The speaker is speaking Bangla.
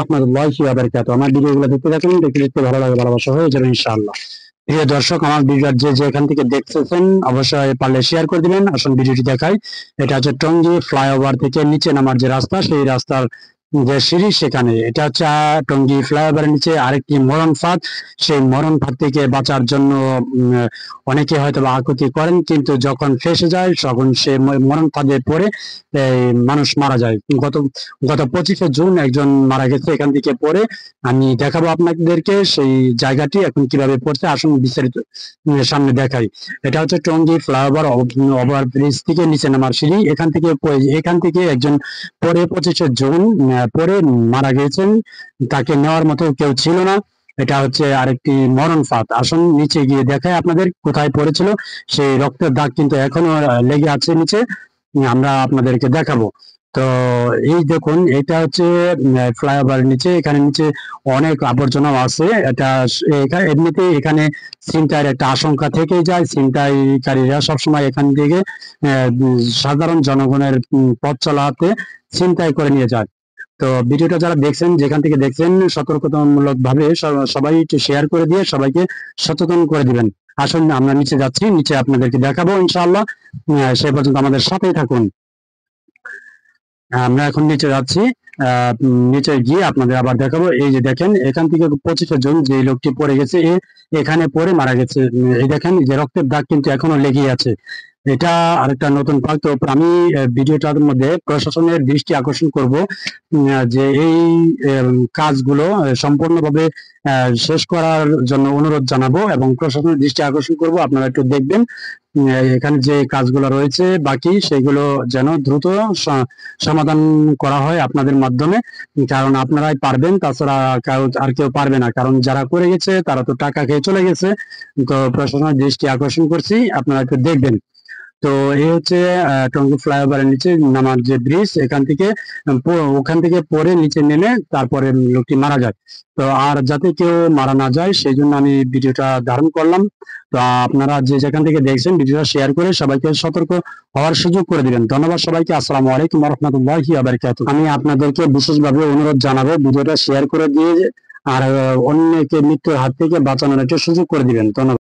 রাহমাতুল্লাহি ওয়া বারাকাতুহু। আমার ভিডিওগুলো দেখতে থাকুন, দেখতে দেখতে ভালো লাগে, ভালোবাসা হয়ে যাবে ইনশাআল্লাহ। প্রিয় দর্শক, আমার ভিডিও যে যেখান থেকে দেখতেছেন অবশ্যই পারলে শেয়ার করে দিবেন। আসুন ভিডিওটি দেখাই। এটা হচ্ছে টঙ্গী ফ্লাইওভার থেকে নিচে নামার যে রাস্তা, সেই রাস্তার যে সিঁড়ি, সেখানে এটা হচ্ছে টঙ্গী ফ্লাইওভারের নিচে আরেকটি মরণ ফাঁদ। সেই মরণ ফাঁদ থেকে বাঁচার জন্য অনেকে হয়তো বা আকুতি করেন, কিন্তু যখন ফেঁসে যায় তখন সে মরণ ফাঁদে পড়ে মানুষ মারা যায়। গত গত 25শে জুন একজন মারা গেছে এখান থেকে পড়ে। আমি দেখাবো আপনাদেরকে সেই জায়গাটি এখন কিভাবে পড়ছে। আসুন বিস্তারিত সামনে দেখাই। এটা হচ্ছে টঙ্গী ফ্লাইওভার ওভার ব্রিজ থেকে নিচে নামার সিঁড়ি। এখান থেকে একজন পরে 25শে জুন পরে মারা গেছেন। তাকে নেওয়ার মতো কেউ ছিল না। এটা হচ্ছে আরেকটি মরণ ফাঁদ। আসুন নিচে গিয়ে দেখায় আপনাদের কোথায় পড়েছিল। সেই রক্তের দাগ কিন্তু এখনো লেগে আছে নিচে, আমরা আপনাদেরকে দেখাবো। তো এই দেখুন, এটা হচ্ছে ফ্লাইওভার নিচে। এখানে নিচে অনেক আবর্জনাও আছে। এমনিতে এখানে ছিনতাইয়ের একটা আশঙ্কা থেকে যায়। ছিনতাইকারীরা সবসময় এখান থেকে সাধারণ জনগণের পথ চলাতে ছিনতাই করে নিয়ে যায়। তো ভিডিওটা যারা দেখছেন, যেখান থেকে দেখছেন, সতর্কতামূলক ভাবে সবাই একটু শেয়ার করে দিয়ে সবাইকে সচেতন করে দিবেন। আসুন আমরা নিচে যাচ্ছি, নিচে আপনাদেরকে দেখাবো ইনশাআল্লাহ। সে পর্যন্ত আমাদের সাথেই থাকুন। আমরা এখন নিচে যাচ্ছি। নিচে গিয়ে আপনাদের আবার দেখাবো। এই যে দেখেন, এখান থেকে 25শে জুন যে লোকটি পড়ে গেছে, এখানে পড়ে মারা গেছে। এই দেখেন যে রক্তের দাগ কিন্তু এখনো লেগেই আছে। এটা আরেকটা নতুন পার্ক। তো আমি ভিডিওটার মধ্যে প্রশাসনের দৃষ্টি আকর্ষণ করব যে এই কাজগুলো সম্পূর্ণভাবে শেষ করার জন্য অনুরোধ জানাবো এবং প্রশাসনের দৃষ্টি আকর্ষণ করব। আপনারা একটু দেখবেন এখানে যে কাজগুলো রয়েছে বাকি, সেগুলো যেন দ্রুত সমাধান করা হয় আপনাদের মাধ্যমে, কারণ আপনারাই পারবেন, তাছাড়া আর কেউ পারবে না। কারণ যারা করে গেছে তারা তো টাকা খেয়ে চলে গেছে। তো প্রশাসনের দৃষ্টি আকর্ষণ করছি, আপনারা একটু দেখবেন। তো এই হচ্ছে টঙ্গী ফ্লাইওভারের নিচে নামার যে ব্রিজ, ওখান থেকে পরে নিচে নেমে তারপরে লোকটি মারা যায়। তো আর যাতে কেউ মারা না যায় সেই জন্য আমি ভিডিওটা ধারণ করলাম। তো আপনারা যে যেখান থেকে দেখছেন ভিডিওটা শেয়ার করে সবাইকে সতর্ক হওয়ার সুযোগ করে দিবেন। ধন্যবাদ সবাইকে। আসসালামু আলাইকুম ওয়া রাহমাতুল্লাহি ওয়া বারাকাতুহু। আমি আপনাদেরকে বিশেষভাবে অনুরোধ জানাবো, ভিডিওটা শেয়ার করে দিয়ে আর অন্যকে মৃত্যুর হাত থেকে বাঁচানোর একটা সুযোগ করে দিবেন। ধন্যবাদ।